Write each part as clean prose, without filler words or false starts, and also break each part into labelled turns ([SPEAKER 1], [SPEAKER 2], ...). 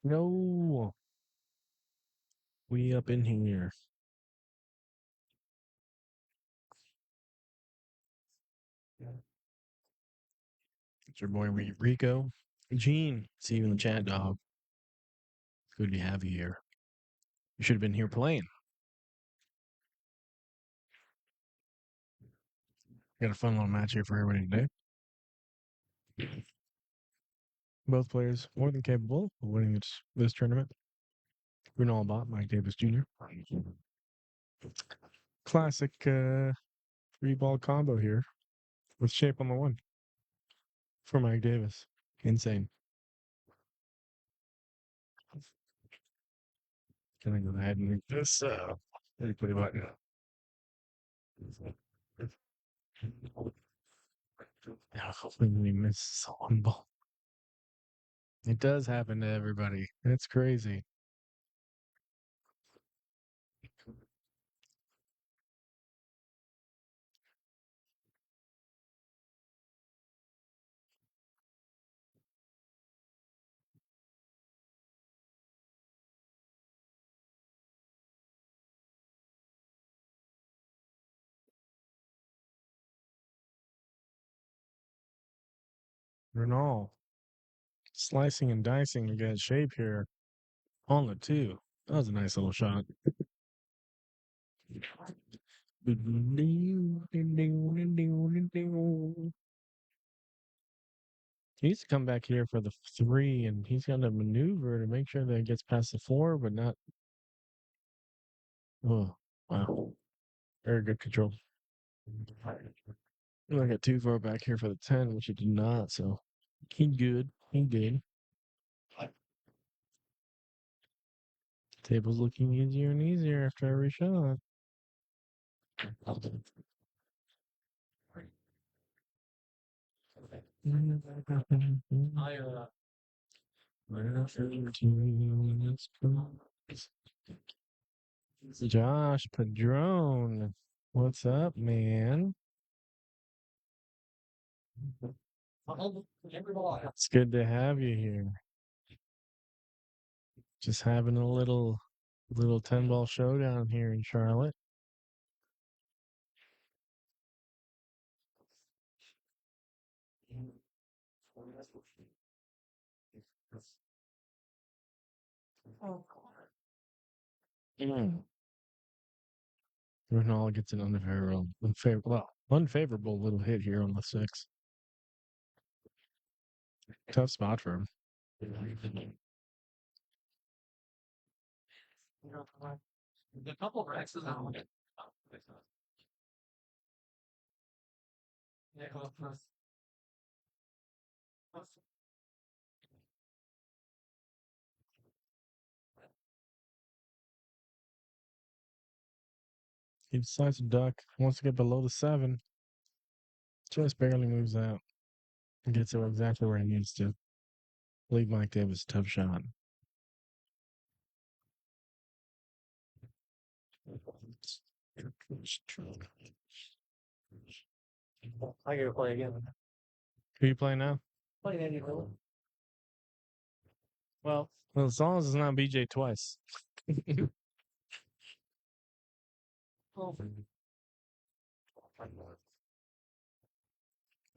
[SPEAKER 1] No, we up in here. It's your boy Rico. Gene, see you in the chat, dog. Good to have you here. You should have been here playing. Got a fun little match here for everybody today. Both players more than capable of winning this tournament. Runal Bhatt, Mike Davis Jr. Classic three ball combo here with shape on the one for Mike Davis. Insane. Gonna go ahead and make this replay button. Yeah, hopefully we miss one ball. It does happen to everybody. It's crazy. Renal slicing and dicing to get shape here on the two. That was a nice little shot. He needs to come back here for the three, and he's got to maneuver to make sure that it gets past the four, but not. Oh, wow. Very good control. I got too far back here for the 10, which he did not, so he good. He good. Table's looking easier and easier after every shot. Josh Padrone, what's up, man? It's good to have you here. Just having a little 10 ball showdown here in Charlotte. Mm. Renal gets an unfavorable little hit here on the 6. Tough spot for him. A couple of Rexes on it. He decides to duck, wants to get below the 7. Just barely moves out. And gets it exactly where he needs to. Leave Mike Davis a tough shot. I gotta play again. Who you playing now? Playing Andy Miller. Well, as long as it's not BJ twice.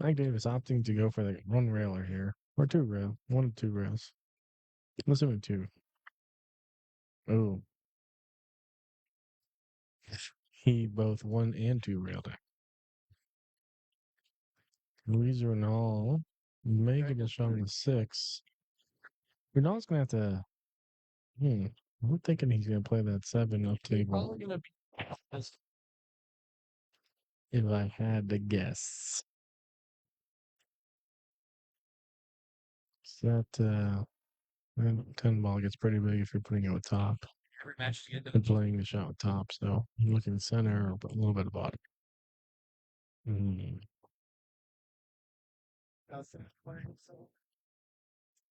[SPEAKER 1] Mike Davis opting to go for the one railer here. Or two rail. 1 or 2 rails. Let's do it 2. Oh. He both 1 and 2 railed it. Luis Renal making a shot on the 6. Renal's gonna have to. I'm thinking he's gonna play that 7 up table. Probably gonna be if I had to guess. So that 10 ball gets pretty big if you're putting it with top. And playing the shot with top, so I'm looking center, but a little bit of bottom.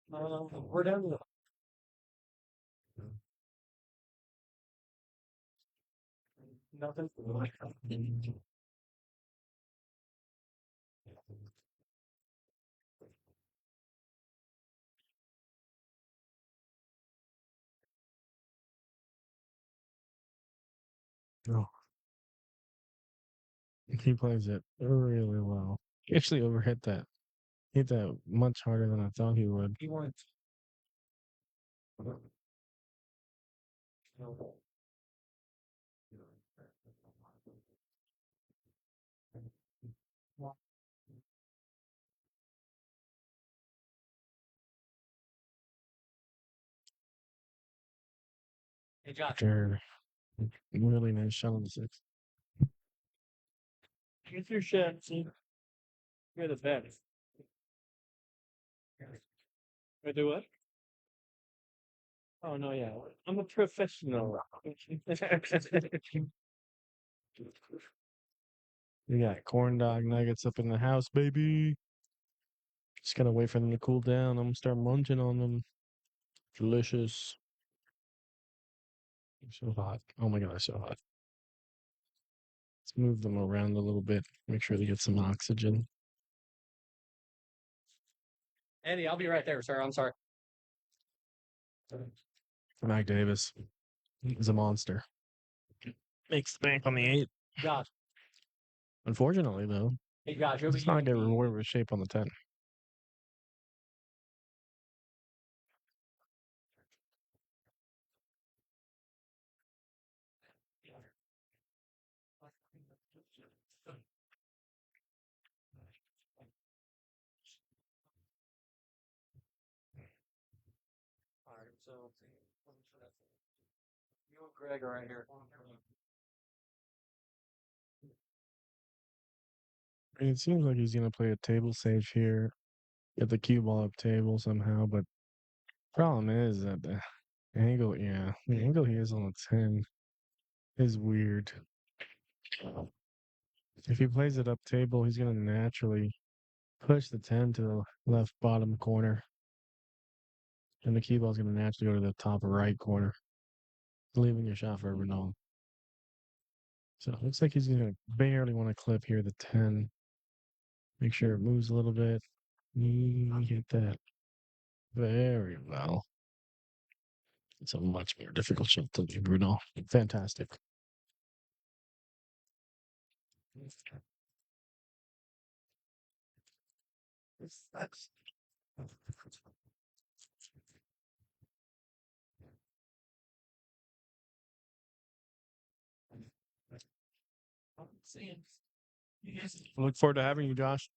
[SPEAKER 1] We're down to nothing. Oh, he plays it really well. He actually overhit that. Hit that much harder than I thought he would. He went. Hey, Josh. Sure. Really nice shot on the six. Get your shot, see? You're the best. I do what? Oh no, yeah. I'm a professional. We got corn dog nuggets up in the house, baby. Just gotta wait for them to cool down. I'm gonna start munching on them. Delicious. So hot. Oh my god, so hot. Let's move them around a little bit. Make sure they get some oxygen. Eddie, I'll be right there, sir. I'm sorry. Mike Davis is a monster. Makes the bank on the 8. Josh. Unfortunately, though, hey Josh, it's not get rewarded with shape on the 10. All right, so you and Greg are right here. It seems like he's gonna play a table safe here, get the cue ball up table somehow, but problem is that the angle, yeah, the angle he is on the 10 is weird. If he plays it up table, he's gonna naturally push the 10 to the left bottom corner, and the cue ball's gonna naturally go to the top right corner, leaving your shot for Runal. So it looks like he's gonna barely want to clip here the 10. Make sure it moves a little bit. Get that very well. It's a much more difficult shot than Bruno. Fantastic. That's look forward to having you, Josh.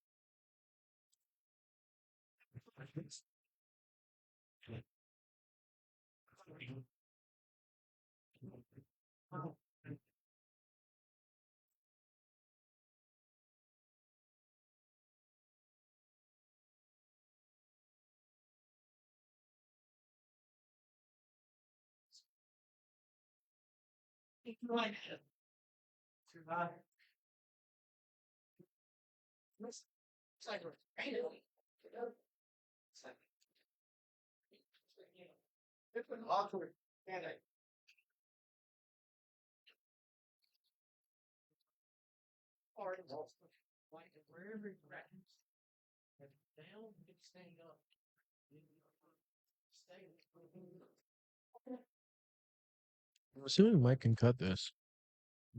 [SPEAKER 1] I'm assuming Mike can cut this.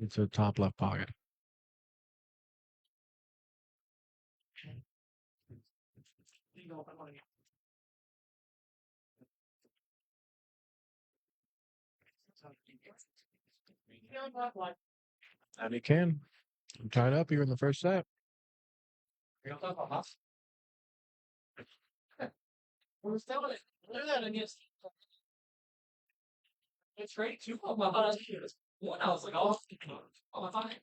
[SPEAKER 1] It's a top left pocket. And he can. I'm tied up here in the first set. It's right too. I was like, oh, fine.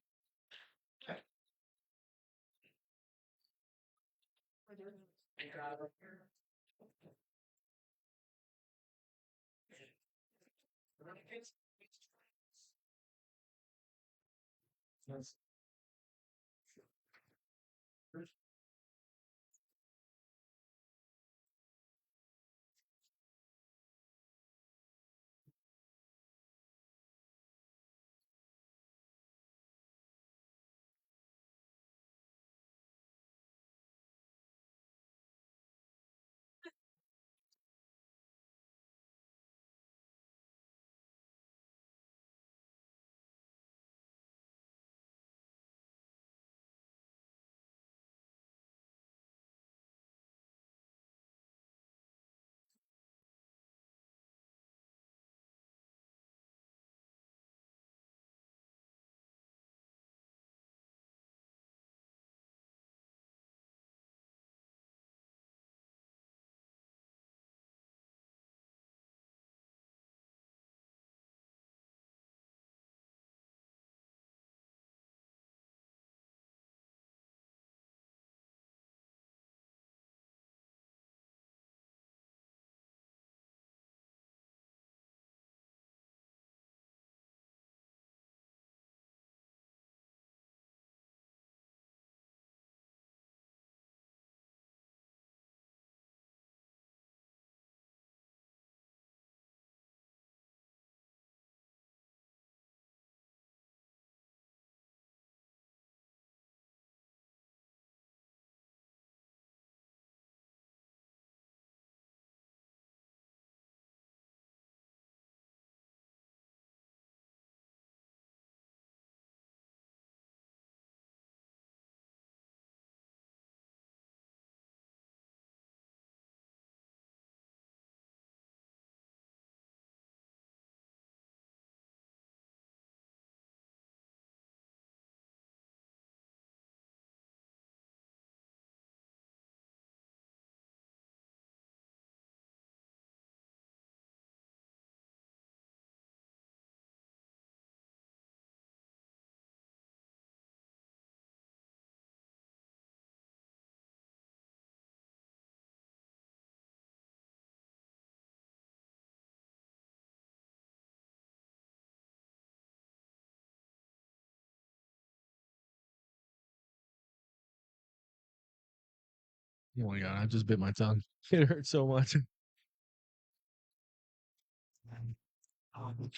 [SPEAKER 1] Oh my god, I just bit my tongue. It hurt so much.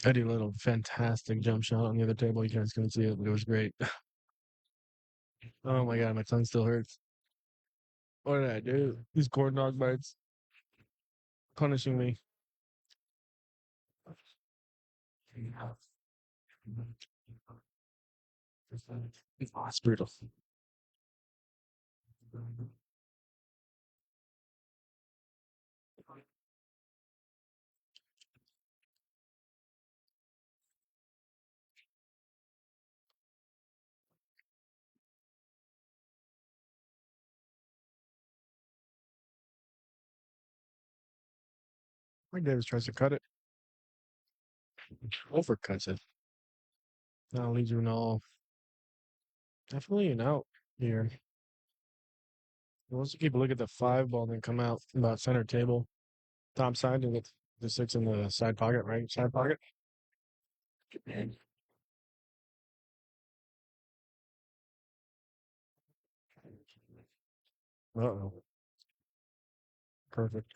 [SPEAKER 1] I did a little fantastic jump shot on the other table. You guys couldn't see it, but it was great. Oh my god, my tongue still hurts. What did I do? These corn dog bites punishing me. It's brutal. Mike Davis tries to cut it, overcuts it. Now leaves Runal definitely an out here. He wants to keep a look at the five ball, then come out about center table, top side, and get the six in the side pocket, right? Side pocket. Uh-oh. Perfect.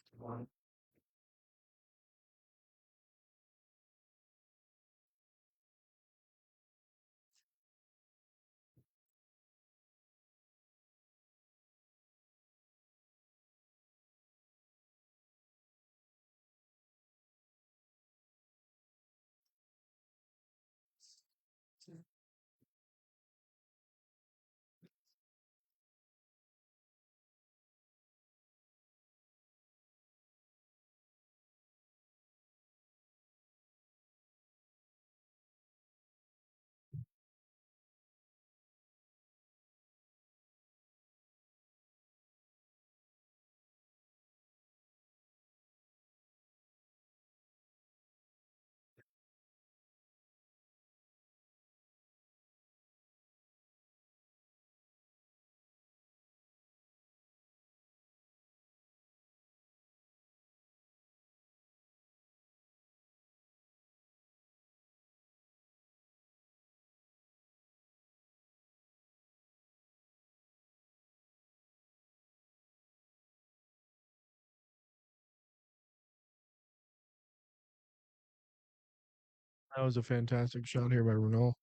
[SPEAKER 1] That was a fantastic shot here by Renault.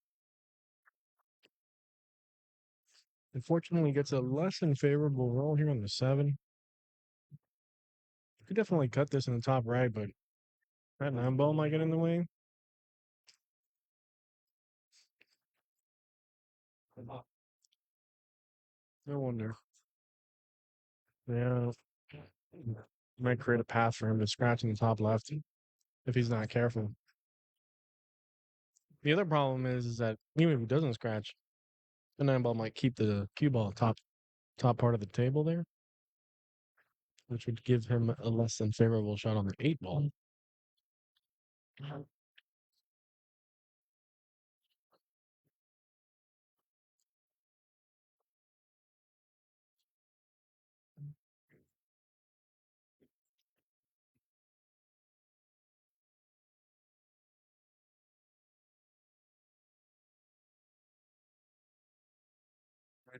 [SPEAKER 1] Unfortunately, gets a less than favorable roll here on the seven. Could definitely cut this in the top right, but that nine ball might get in the way. No wonder. Yeah, might create a path for him to scratch in the top left if he's not careful. The other problem is that even if he doesn't scratch, the nine ball might keep the cue ball top part of the table there, which would give him a less than favorable shot on the eight ball.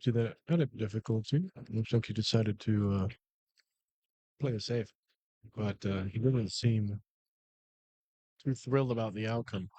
[SPEAKER 1] To that kind of difficulty. Looks like he decided to play it safe, but he didn't seem too thrilled about the outcome.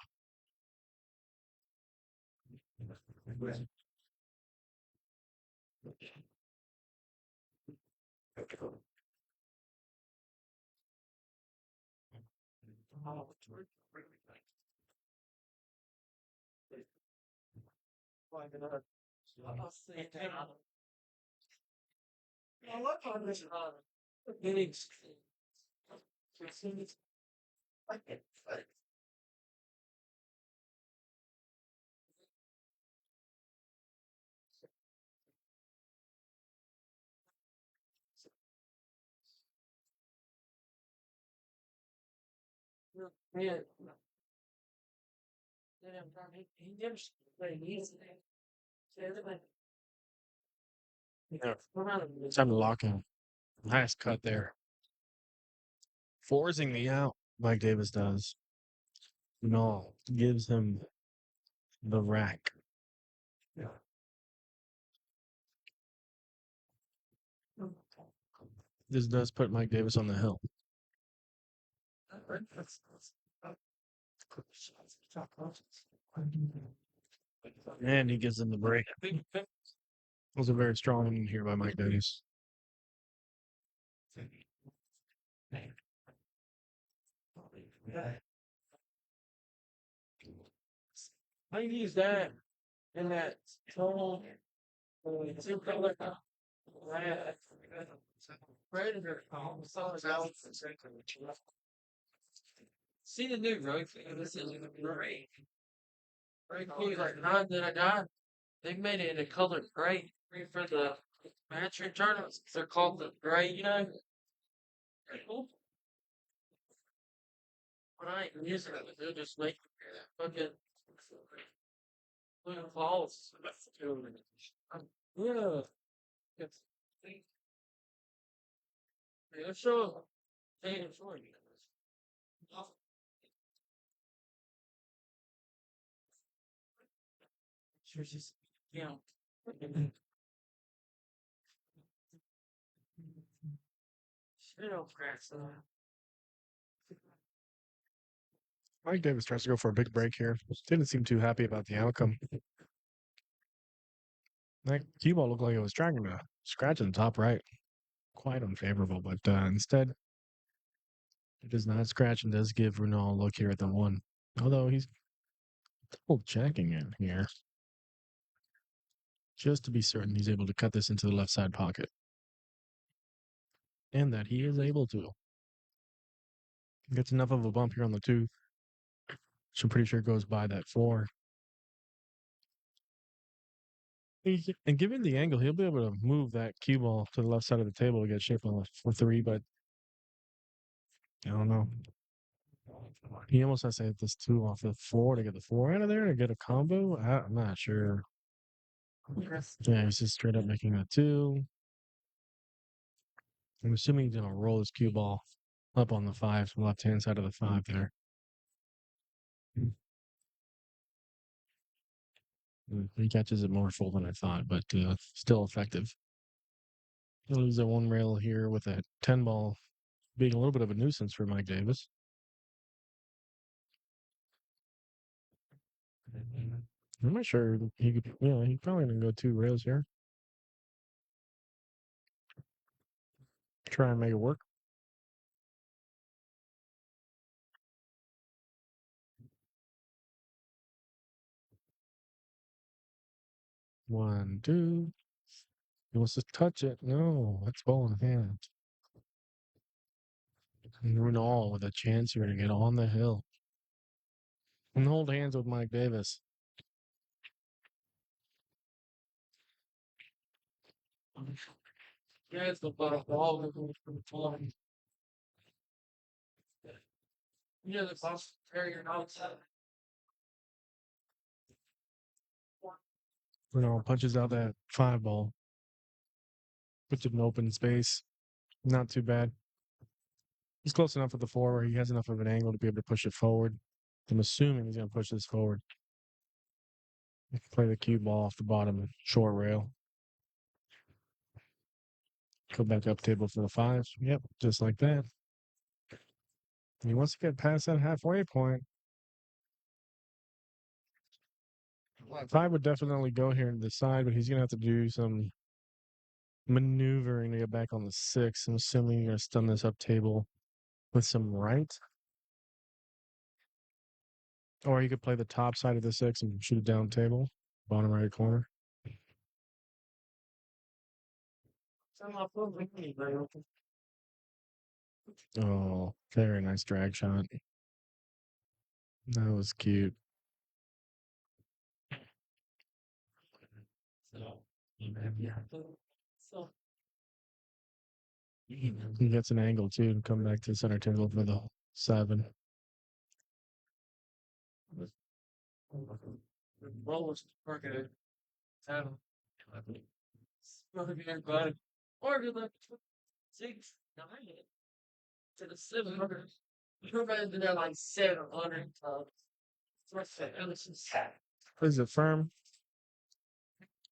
[SPEAKER 1] Yeah, time to lock in. Nice cut there. Forcing the out, Mike Davis does. No, gives him the rack. This does put Mike Davis on the hill. And he gives them the break. It was a very strong one here by Mike Davis. I use that in that tone. Predator. See the new road? This is great. Very cool. Like nine that I got. They made it in a color gray for the matching tournaments. They're called the gray, you know. Pretty cool. But I ain't using it. They'll just make fucking blue balls. Yeah. It's, yeah, sure. Hey, sure. Sure, just, yeah. Shit, don't crack that. Mike Davis tries to go for a big break here. Didn't seem too happy about the outcome. That cue ball looked like it was trying to scratch in the top right. Quite unfavorable, but instead, it does not scratch and does give Runal a look here at the one. Although he's double checking it here. Just to be certain he's able to cut this into the left side pocket. And that he is able to. Gets enough of a bump here on the two. Which I'm pretty sure goes by that four. And given the angle, he'll be able to move that cue ball to the left side of the table to get shape on the three, but I don't know. He almost has to hit this two off the four to get the four out of there to get a combo. I'm not sure. Yeah, he's just straight up making a two. I'm assuming he's gonna roll his cue ball up on the five, left hand side of the five there. He catches it more full than I thought, but still effective. He'll lose that one rail here with that 10 ball being a little bit of a nuisance for Mike Davis. I'm not sure he could, he probably gonna go two rails here. Try and make it work. One, two. He wants to touch it. No, that's ball in hand. And Runal with a chance here to get on the hill. And hold hands with Mike Davis. Yeah, it's the ball. Yeah, the boss carrier outside. Runal punches out that five ball. Puts it in open space. Not too bad. He's close enough with the four where he has enough of an angle to be able to push it forward. I'm assuming he's going to push this forward. Play the cue ball off the bottom short rail. Go back up table for the five. Yep, just like that. He wants to get past that halfway point. Five would definitely go here to the side, but he's going to have to do some maneuvering to get back on the six. I'm assuming you're going to stun this up table with some right. Or you could play the top side of the six and shoot it down table, bottom right corner. Oh, very nice drag shot. That was cute. He gets an angle too and come back to the center table for the seven. Six, nine, to the 700. You're better than like 700 times. Is it firm?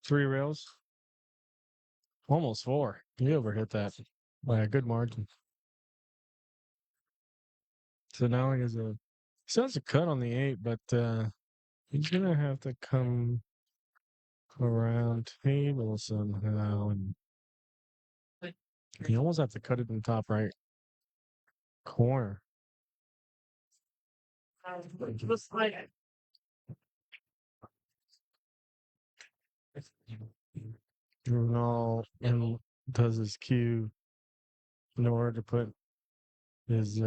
[SPEAKER 1] Three rails. Almost four. You overhit that. by a good margin. So now he has still has a cut on the 8, but he's gonna have to come around table somehow, and he almost have to cut it in the top right corner. Runal and does his cue in order to put his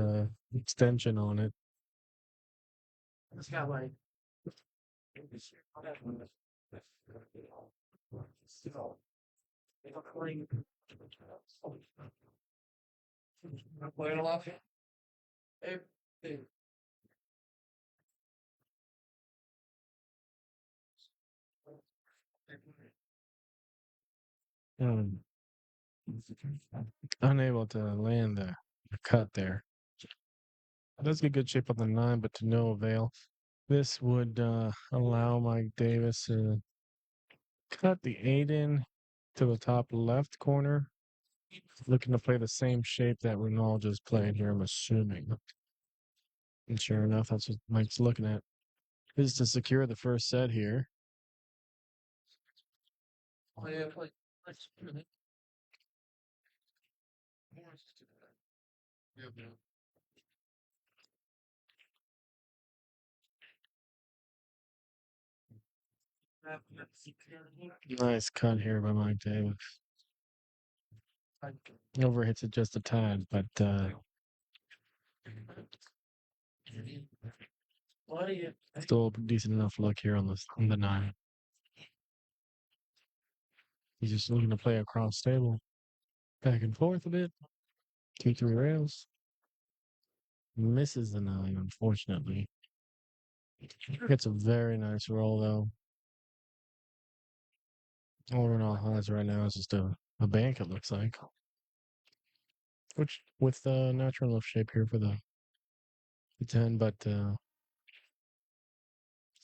[SPEAKER 1] extension on it. Um, Unable to land the cut there. Does get good shape on the 9, but to no avail. This would allow Mike Davis to cut the 8 in to the top left corner. Looking to play the same shape that Runal just played here, I'm assuming. And sure enough, that's what Mike's looking at. Is to secure the first set here. Nice cut here by Mike Davis. Overhits it just a tad, but still a decent enough look here on the 9. He's just looking to play across table, back and forth a bit. 2-3 rails. Misses the 9, unfortunately. It's a very nice roll, though. All Runal has right now is just a bank, it looks like. Which, with the natural enough shape here for the 10, but it's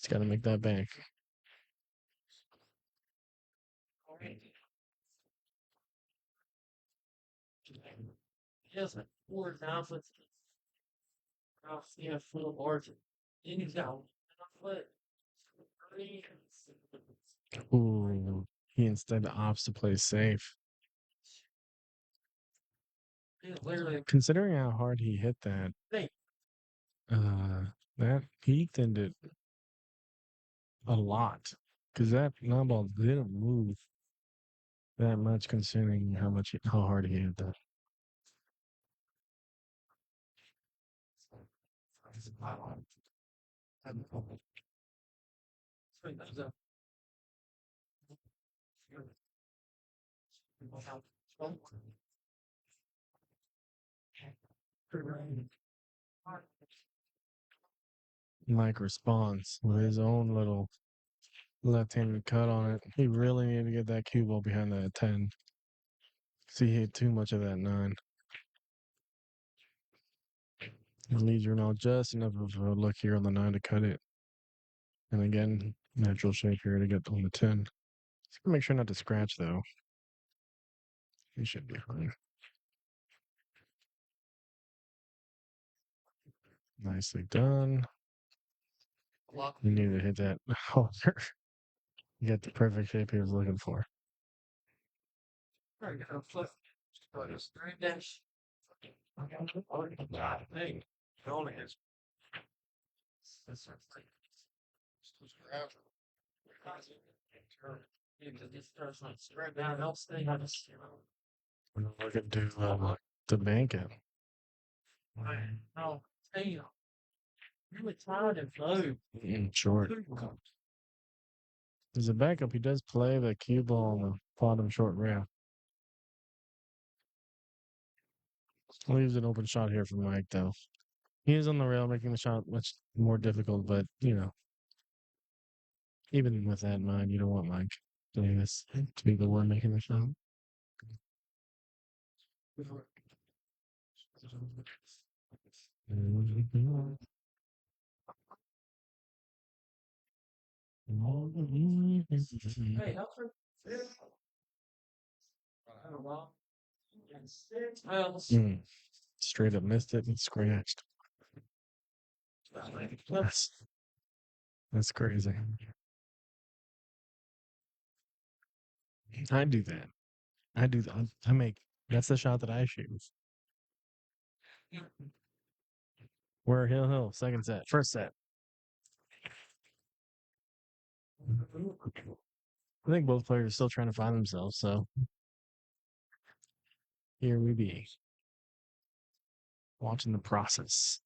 [SPEAKER 1] got to make that bank. Ooh, he instead opts to play safe. Considering how hard he hit that, that peaked into a lot. Because that non-ball didn't move that much considering how hard he hit that. Mike responds with his own little left-handed cut on it. He really needed to get that cue ball behind that 10. Because he hit too much of that 9. It leaves Runal just enough of a look here on the 9 to cut it. And again, natural shape here to get on the 10. Just gonna make sure not to scratch though. He should be fine. Nicely done. You need to hit that holder. Get the perfect shape he was looking for. We're looking to bank it. Short. As a backup, he does play the cue ball on the bottom short rail. Leaves an open shot here for Mike, though. He is on the rail, making the shot much more difficult, but, even with that in mind, you don't want Mike doing this to be the one making the shot. Mm, straight up missed it and scratched. That's, that's crazy. I do that. I do that. I make that's the shot that I shoot. We're Hill, second set, first set. I think both players are still trying to find themselves, so here we be. Watching the process.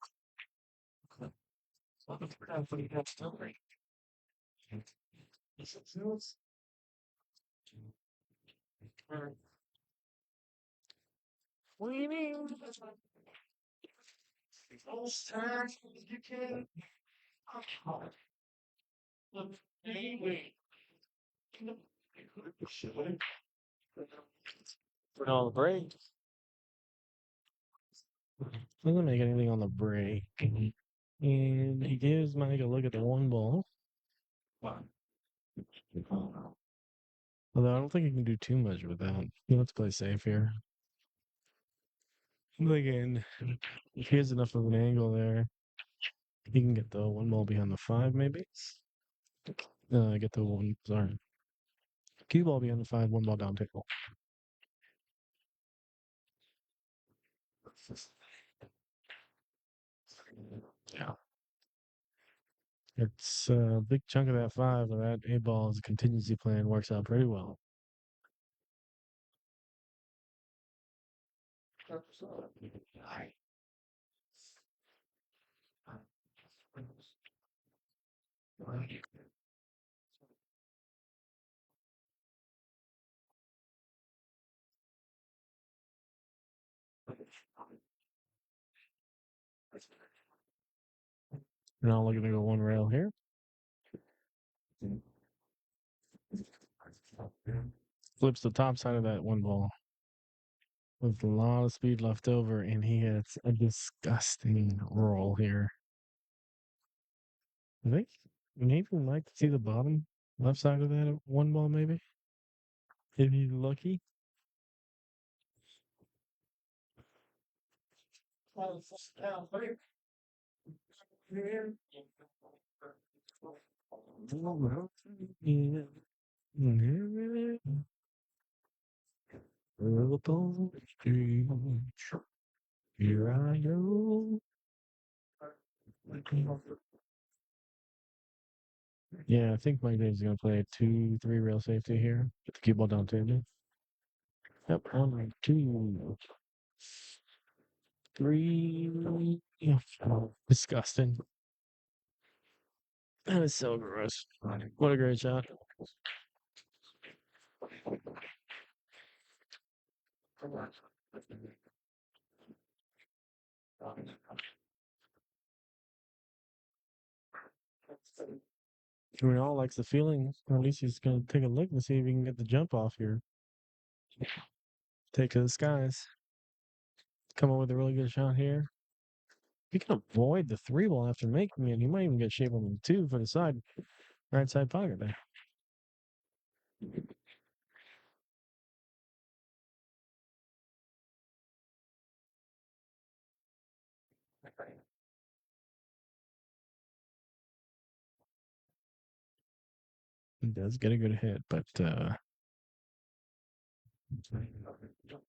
[SPEAKER 1] On the break. Doesn't make anything on the break. And he gives Mike a look at the one ball. Although I don't think he can do too much with that. Let's play safe here. Again, if he has enough of an angle there, he can get the one ball behind the 5, maybe. Get the one, sorry. Cue ball behind the 5, one ball down table. Yeah. It's a big chunk of that 5, but that 8 ball as a contingency plan works out pretty well. Now looking to go one rail here. Flips the top side of that one ball with a lot of speed left over, and he hits a disgusting roll here. I think maybe we might see the bottom left side of that one ball, maybe. If he's lucky. Here I go. Yeah, I think Mike Davis is going to play a 2-3 rail safety here. Get the cue ball down table. Yep, 1, 2, 3. Yeah. Disgusting. That is so gross. What a great shot. Runal likes the feeling. Or at least he's going to take a look and see if he can get the jump off here. Take to the skies. Come up with a really good shot here. He can avoid the 3 ball after making it. He might even get shape on the 2 for the side, right side pocket there. He does get a good hit, but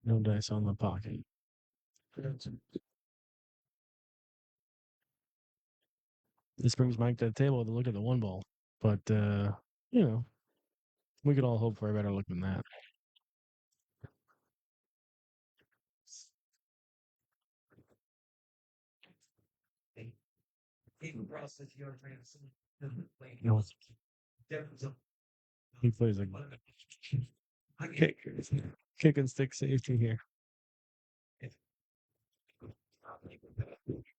[SPEAKER 1] no dice on the pocket. This brings Mike to the table to look at the 1 ball. But, you know, we could all hope for a better look than that. He plays a kick and stick safety here.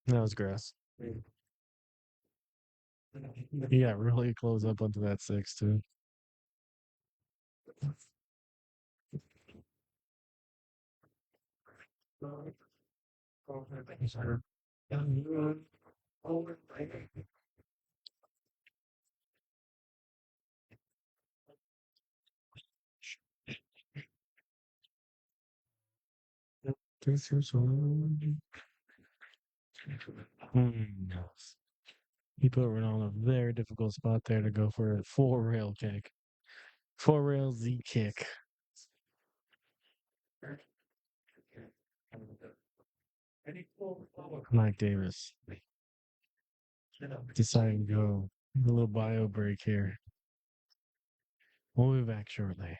[SPEAKER 1] That was grass. He got really close up onto that 6 too. This is one. He put Runal in a very difficult spot there to go for a 4-rail kick. 4-rail Z kick. Mike Davis deciding to go a little bio break here. We'll be back shortly.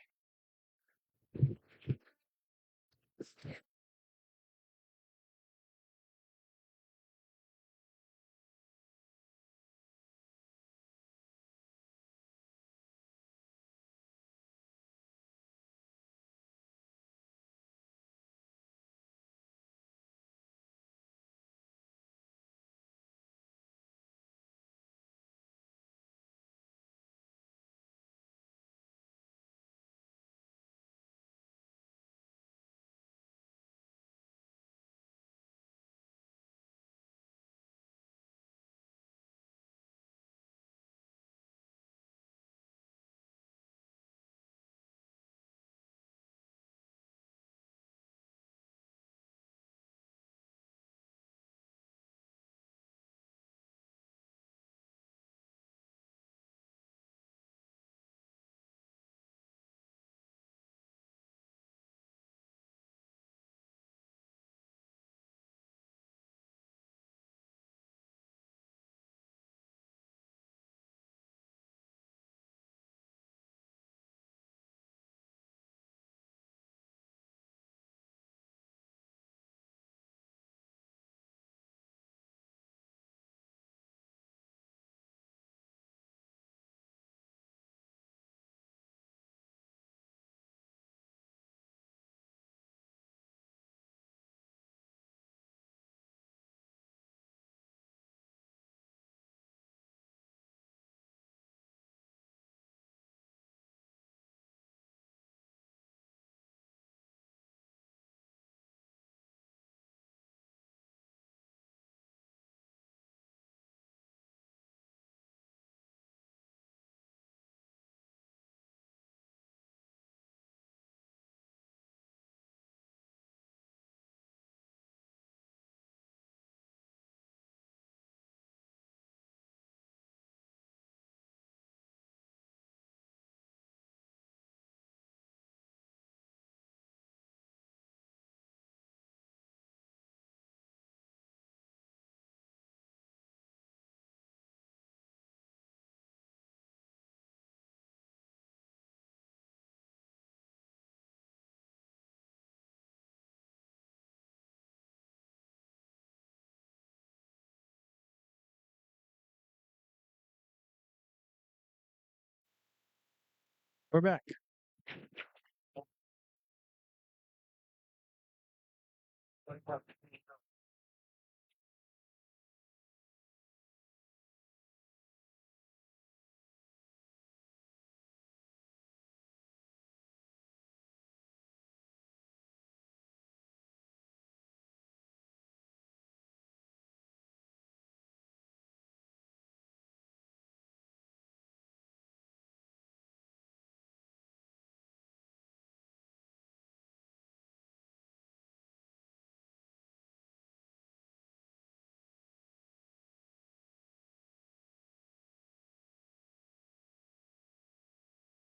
[SPEAKER 1] We're back.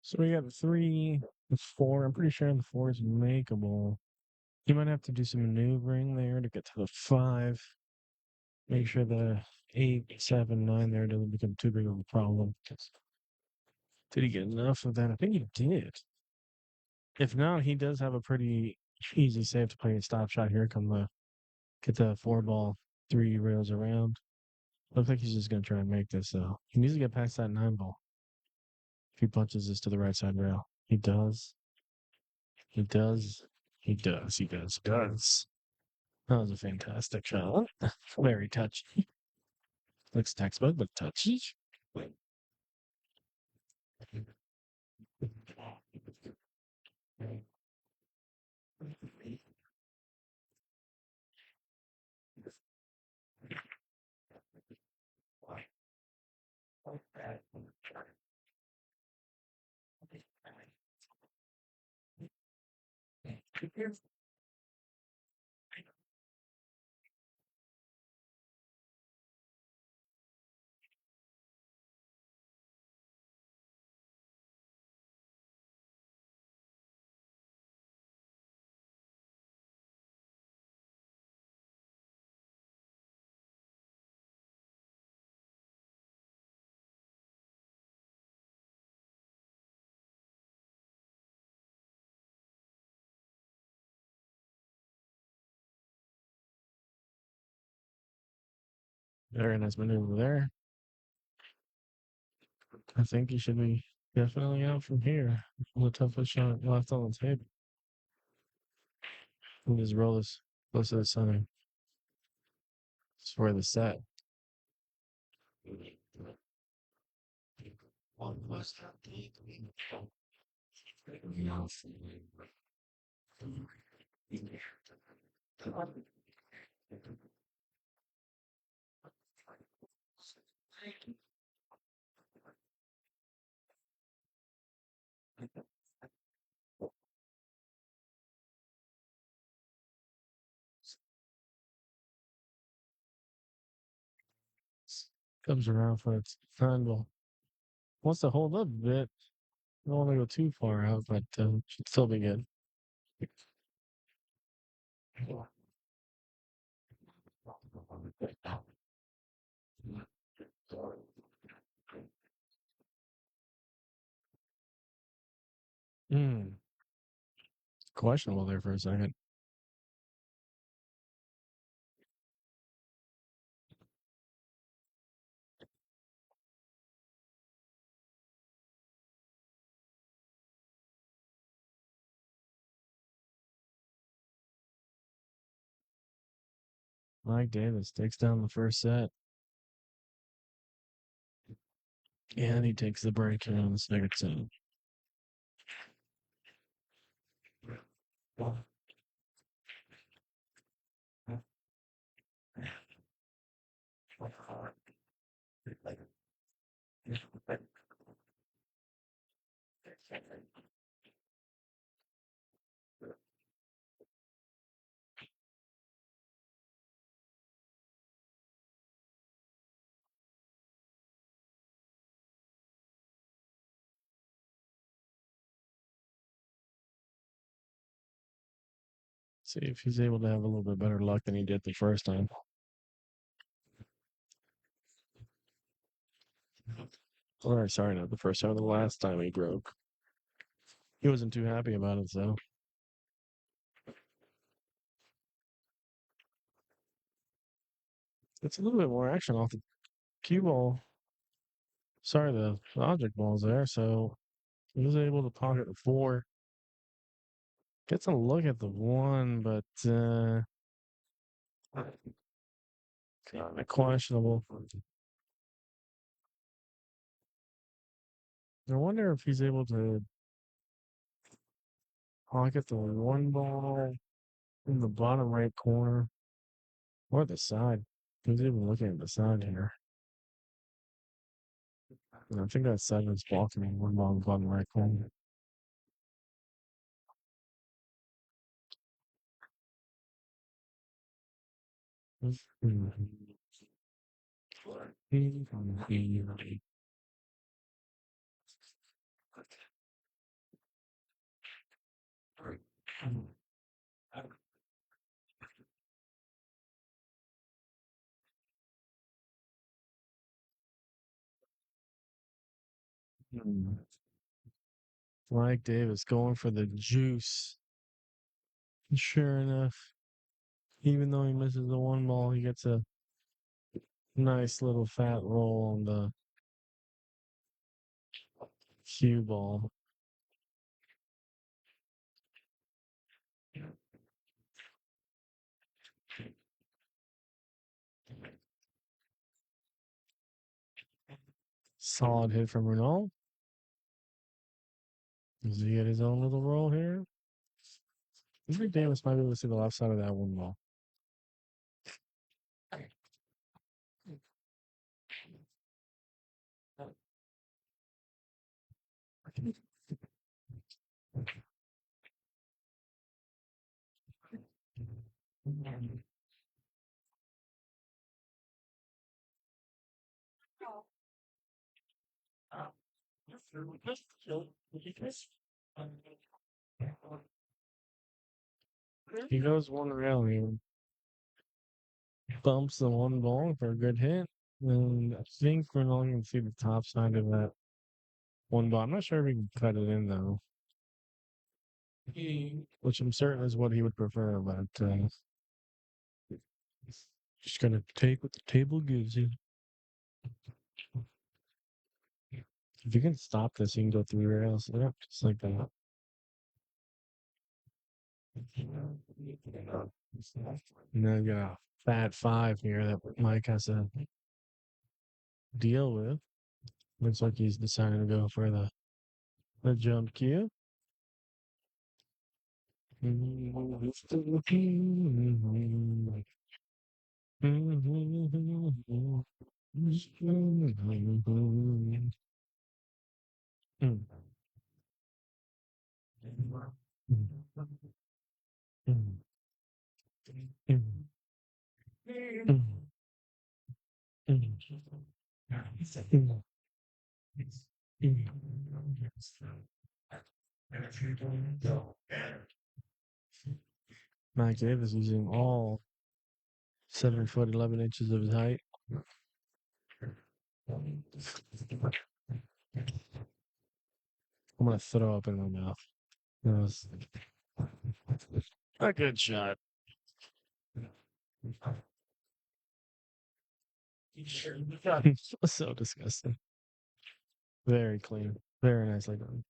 [SPEAKER 1] So we got 3, 4. I'm pretty sure the 4 is makeable. You might have to do some maneuvering there to get to the 5. Make sure the 8, 7, 9 there doesn't become too big of a problem. Did he get enough of that? I think he did. If not, he does have a pretty easy save to play a stop shot here. Come the get the 4 ball, 3 rails around. Looks like he's just gonna try and make this though. He needs to get past that 9 ball. If he punches this to the right side rail, he does. He does. He does. He does. Does. That was a fantastic shot. Very touchy. Looks textbook, but touchy. Very nice maneuver there. I think he should be definitely out from here. The toughest shot left on the table. And just roll this close to the center. It's for the set. Comes around for its handle. Wants to hold up a bit. Don't want to go too far out, but should still be good. Hmm. Questionable there for a second. Mike Davis takes down the first set. And he takes the break here on the second set. See if he's able to have a little bit better luck than he did the first time. Or sorry, not the first time, the last time he broke. He wasn't too happy about it, so it's a little bit more action off the cue ball. Sorry, the object ball's there, so he was able to pocket the four. Gets a look at the one, but kind of questionable. I wonder if he's able to pocket the one ball in the bottom right corner or the side. He's even looking at the side here. And I think that side is blocking one ball in the bottom right corner. Mike Davis going for the juice. Sure enough, even though he misses the one ball, he gets a nice little fat roll on the cue ball. Solid hit from Runal. Does he get his own little roll here? I think Davis might be able to see the left side of that one ball. He goes one rail here. Bumps the one ball for a good hit. And I think Runal can see the top side of that one ball. I'm not sure if he can cut it in though. Which I'm certain is what he would prefer, but Just gonna take what the table gives you. If you can stop this, you can go through rails. Yeah, just like that. And then you got a fat five here that Mike has to deal with. Looks like he's deciding to go for the jump cue. Mike Davis using all 7 foot 11 inches of his height. I'm gonna throw up in my mouth. That was a good shot. So disgusting. Very clean. Very nicely done.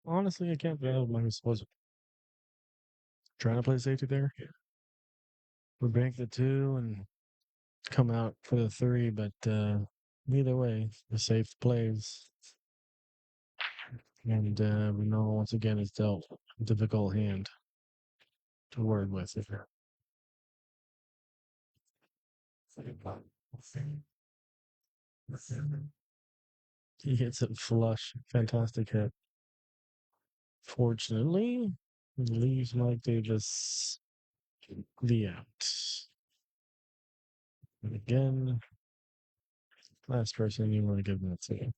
[SPEAKER 1] Honestly, I can't believe my was trying to play safety there. We bank the two and come out for the three, but either way, the safe plays. And Runal once again is dealt a difficult hand to word with. He hits it flush. Fantastic hit. Fortunately, leaves Mike Davis the out. And again, last person you want to give that to.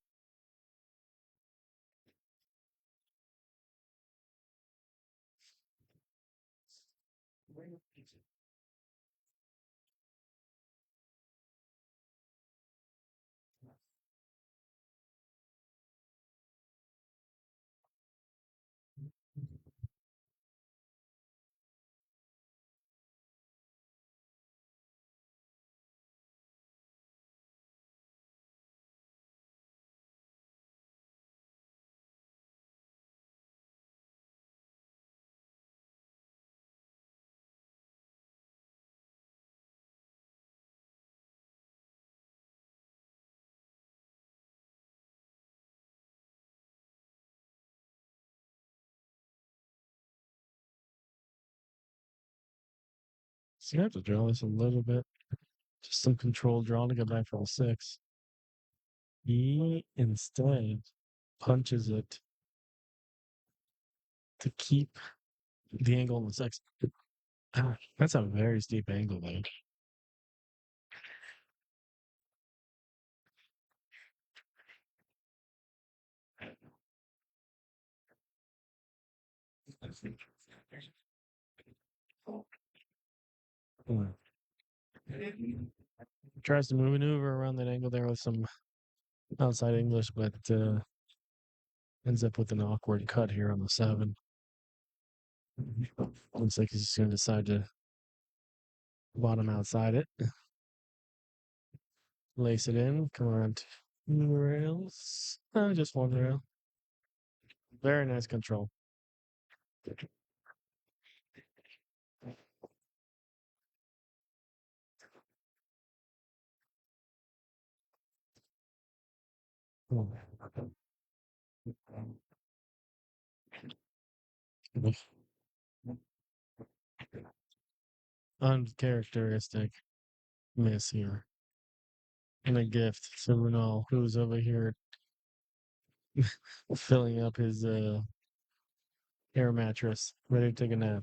[SPEAKER 1] So you have to draw this a little bit. Just some controlled draw to get back for a six. He instead punches it to keep the angle on the six. Ah, that's a very steep angle, though. Hmm. Tries to maneuver around that angle there with some outside English, but ends up with an awkward cut here on the seven. Looks like he's just going to decide to bottom outside it, lace it in, come around two rails. Just one rail. Very nice control. Uncharacteristic miss here. And a gift to Runal, who's over here filling up his air mattress, ready to take a nap.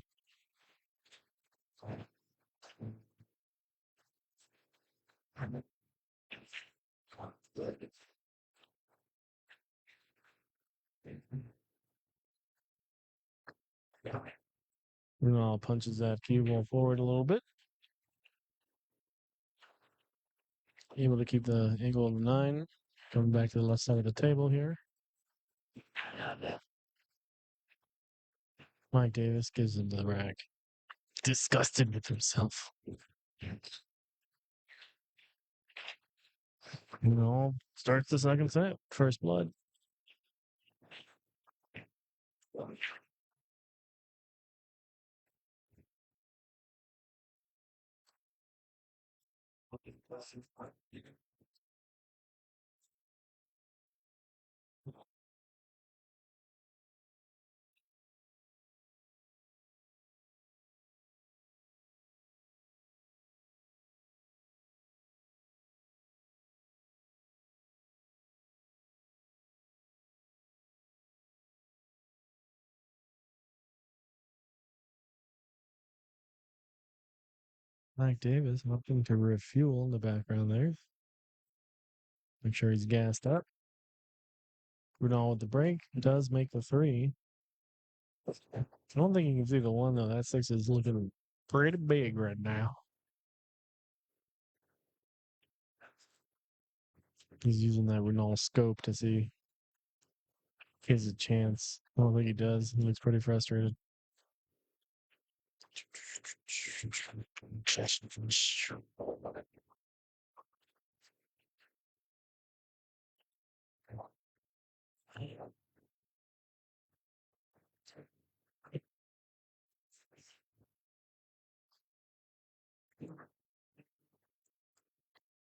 [SPEAKER 1] Runal punches that cue ball forward a little bit. Able to keep the angle of the 9. Coming back to the left side of the table here. Mike Davis gives him the rack. Disgusted with himself. Starts the second set. First blood. Mike Davis opting to refuel in the background there. Make sure he's gassed up. Runal with the break does make the 3. I don't think you can see the 1 though. That 6 is looking pretty big right now. He's using that Runal scope to see if he has a chance. I don't think he does. He looks pretty frustrated.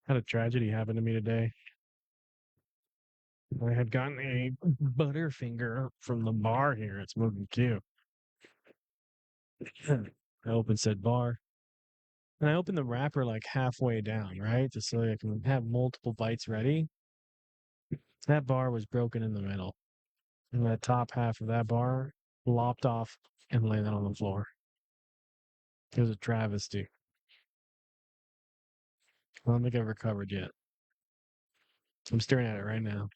[SPEAKER 1] Had a tragedy happen to me today. I had gotten a Butterfinger from the bar here at Smokin Cue. I opened said bar. And I opened the wrapper like halfway down, right? Just so I can have multiple bites ready. That bar was broken in the middle. And that top half of that bar lopped off and landed on the floor. It was a travesty. I don't think I've recovered yet. I'm staring at it right now.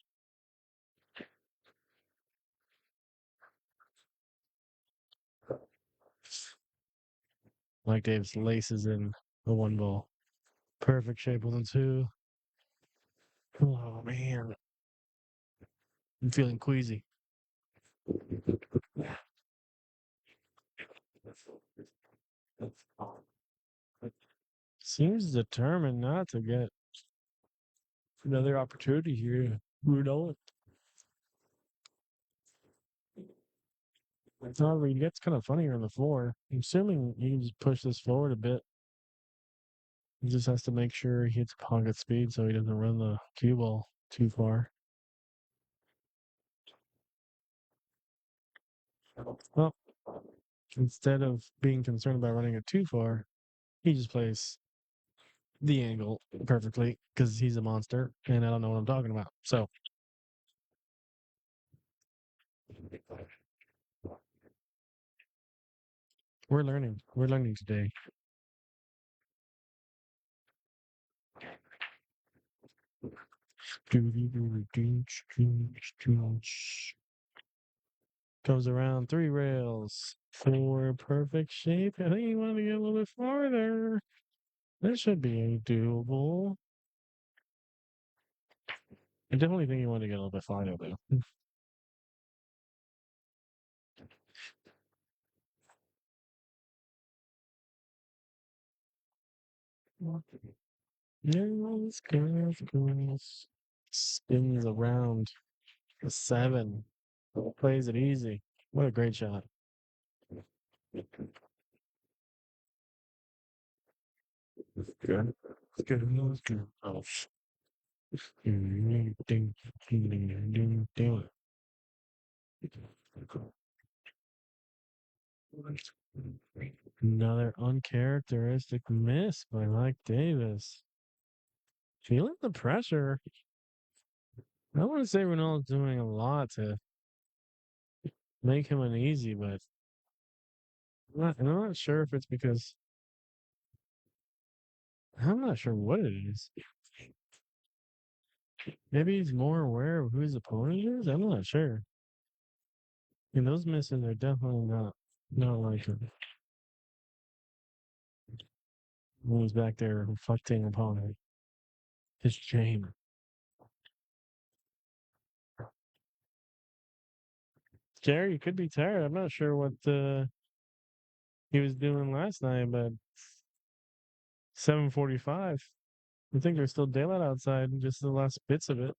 [SPEAKER 1] Mike Davis laces in the 1 ball. Perfect shape with a 2. Oh, man. I'm feeling queasy. Seems determined not to get another opportunity here. Runal. However, he gets kind of funnier on the floor. I'm assuming he can just push this forward a bit. He just has to make sure he hits pocket speed so he doesn't run the cue ball too far. Well, instead of being concerned about running it too far, he just plays the angle perfectly because he's a monster and I don't know what I'm talking about. So we're learning. We're learning today. Comes around 3 rails. 4 perfect shape. I think he wanted to get a little bit farther. That should be doable. I definitely think he wanted to get a little bit farther though. Let's go, let's go. Spins around the 7. Plays it easy. What a great shot. Good. Good. Good. Oh. Ding, ding, ding, ding, ding. Another uncharacteristic miss by Mike Davis. Feeling the pressure. I want to say Ronaldo's doing a lot to make him uneasy, but I'm not sure if it's because I'm not sure what it is. Maybe he's more aware of who his opponent is. I'm not sure. And those misses are definitely not like him. When he's back there reflecting upon his shame. Jerry could be tired. I'm not sure what he was doing last night, but 7:45. I think there's still daylight outside, just the last bits of it.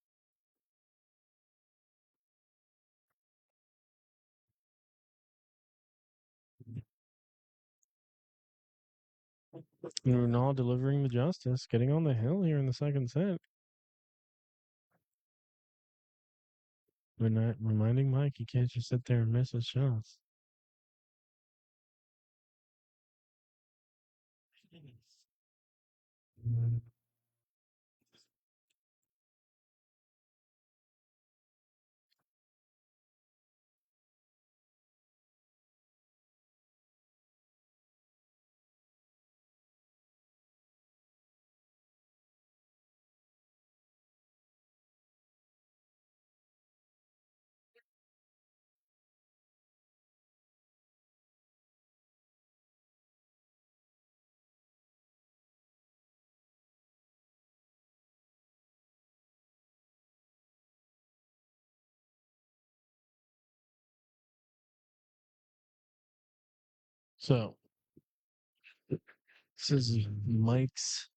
[SPEAKER 1] And Runal delivering the justice, getting on the hill here in the second set. Reminding Mike he can't just sit there and miss his shots. So this is Mike's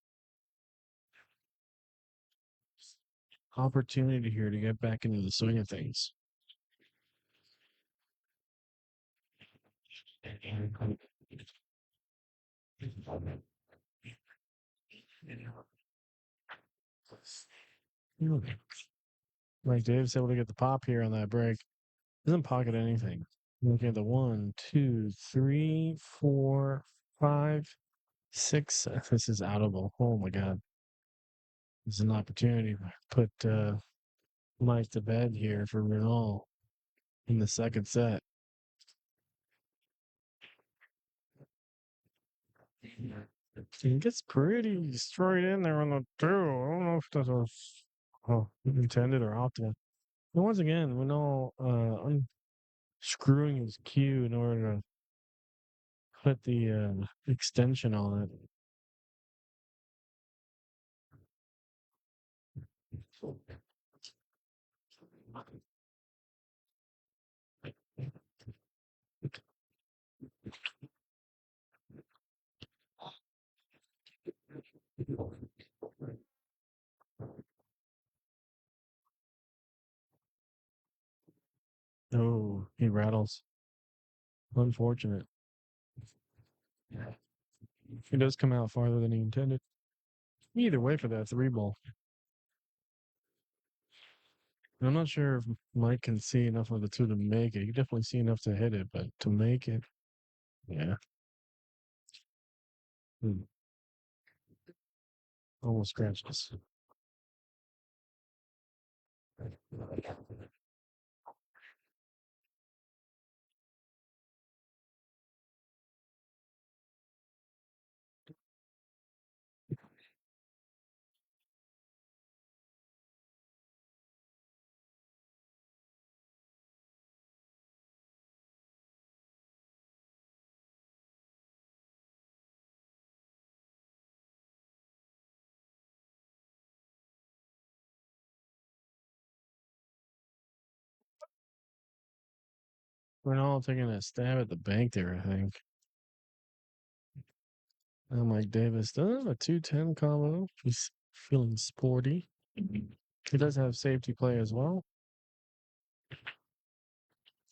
[SPEAKER 1] opportunity here to get back into the swing of things. Mike Davis able to get the pop here on that break. Doesn't pocket anything. Looking at the 1, 2, 3, 4, 5, 6. This is outable. Oh my god. This is an opportunity to put Mike to bed here for Renal in the second set. He gets pretty straight in there on the 2. I don't know if that was intended or optimal. And once again, Renal unscrewing his cue in order to put the extension on it. Oh, he rattles. Unfortunate. He does come out farther than he intended. Either way for that 3 ball. I'm not sure if Mike can see enough of the 2 to make it. He can definitely see enough to hit it, but to make it, yeah. Hmm. Almost scratches. We're taking a stab at the bank there, I think. Mike Davis does have a 210 combo. He's feeling sporty. He does have safety play as well.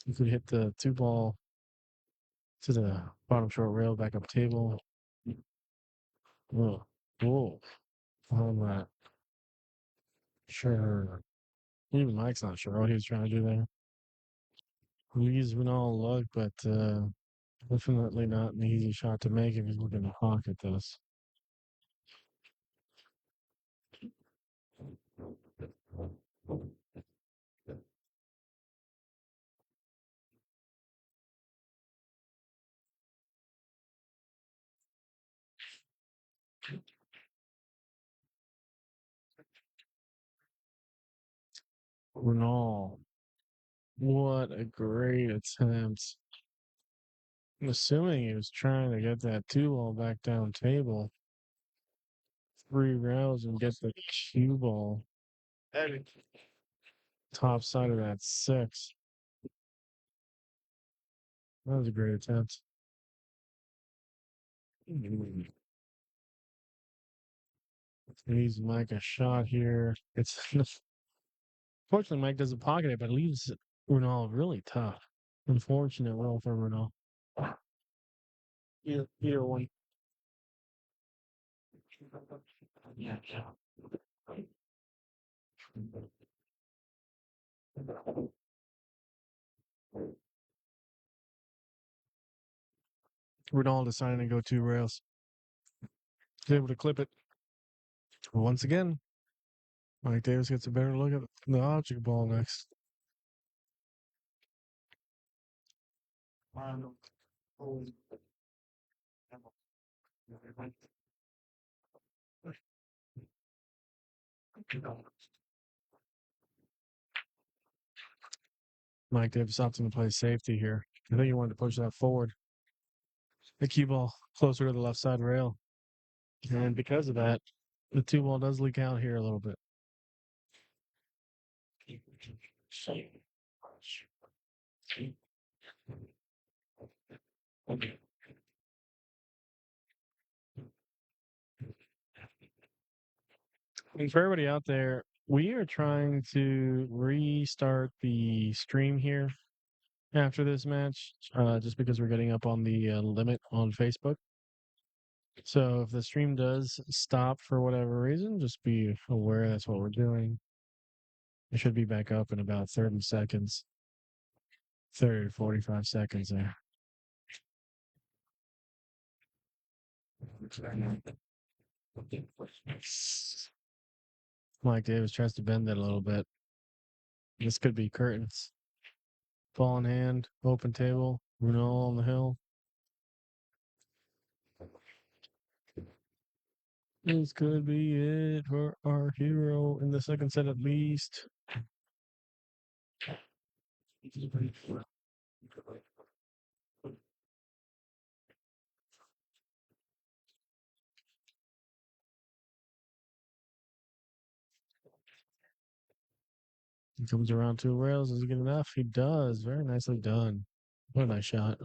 [SPEAKER 1] You could hit the 2 ball to the bottom short rail, back up table. Whoa. Whoa. On that. Sure. Even Mike's not sure what he was trying to do there. He's been all luck, but definitely not an easy shot to make if he's looking to pocket this. Runal. What a great attempt. I'm assuming he was trying to get that two ball back down table. 3 rails and get the cue ball top side of that six. That was a great attempt. Leaves Mike a shot here. It's fortunately Mike doesn't pocket it, but it leaves Runal really tough. Unfortunate roll for Runal. Either one. Runal deciding to go 2 rails. He's able to clip it. Once again, Mike Davis gets a better look at the object ball next. Mike Davis opting to play safety here. I think he wanted to push that forward. The cue ball closer to the left side rail. And because of that, the two ball does leak out here a little bit. And for everybody out there, we are trying to restart the stream here after this match, just because we're getting up on the limit on Facebook. So if the stream does stop for whatever reason, just be aware that's what we're doing. It should be back up in about 30 seconds, 30 to 45 seconds there. Mike Davis tries to bend that a little bit. This could be curtains. Ball in hand, open table, Runal on the hill. This could be it for our hero in the second set at least. He comes around 2 rails. Does he get enough? He does. Very nicely done. What a nice shot.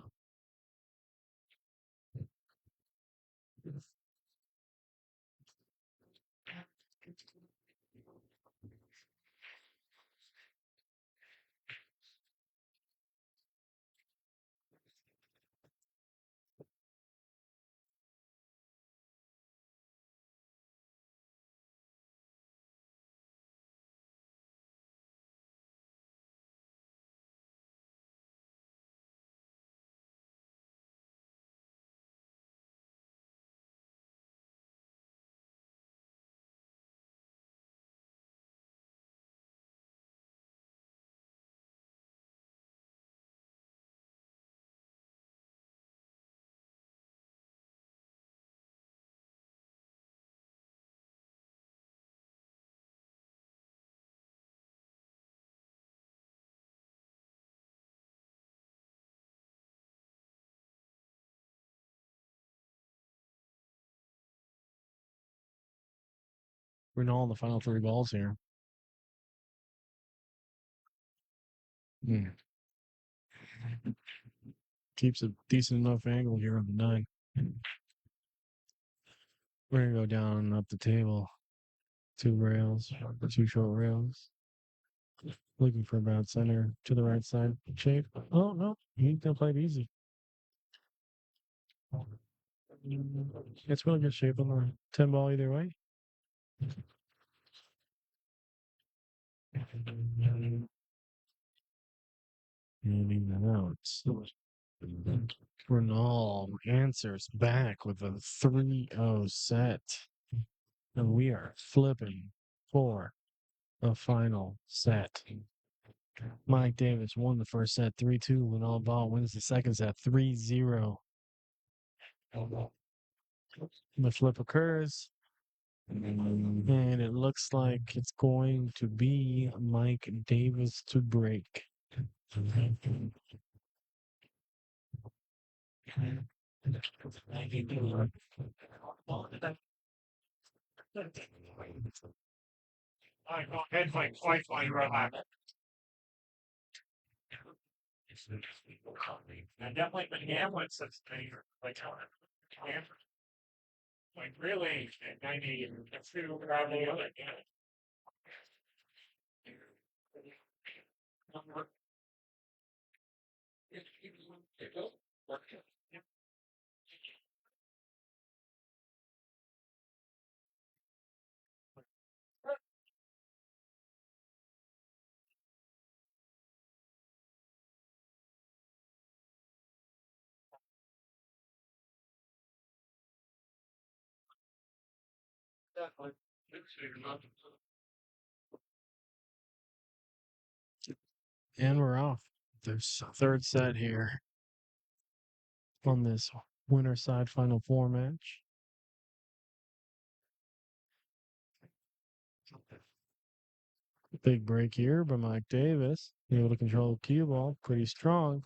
[SPEAKER 1] Runal in the final 3 balls here. Keeps a decent enough angle here on the 9. We're going to go down and up the table. 2 rails, 2 short rails. Looking for about center to the right side shape. Oh, no. He's going to play it easy. It's really good shape on the 10 ball either way. Handing that out. Runal answers back with a 3-0 set. And we are flipping for a final set. Mike Davis won the first set 3-2. Runal Bhatt wins the second set 3-0. The flip occurs. And it looks like it's going to be Mike Davis to break.
[SPEAKER 2] I go ahead, my twice while you're alive. And definitely the Hamlet says like like really, I need to grab the other hand.
[SPEAKER 1] And we're off. There's a third set here on this winner side final four match. Big break here by Mike Davis. Able to control the cue ball pretty strong.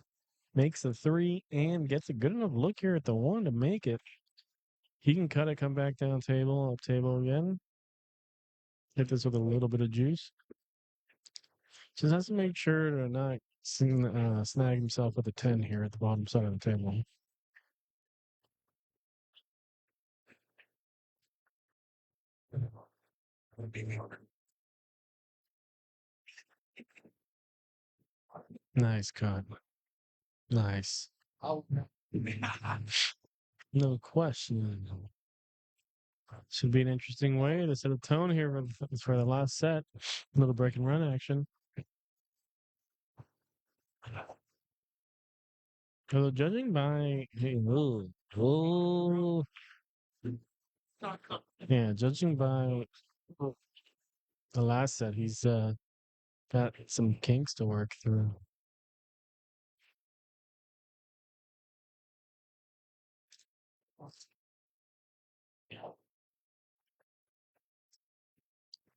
[SPEAKER 1] Makes the three and gets a good enough look here at the one to make it. He can cut it, come back down table, up table again. Hit this with a little bit of juice. Just has to make sure to not snag himself with a 10 here at the bottom side of the table. Nice cut. Nice. No question. Should be an interesting way to set a tone here for the last set. A little break and run action. Although judging by yeah, judging by the last set, he's got some kinks to work through.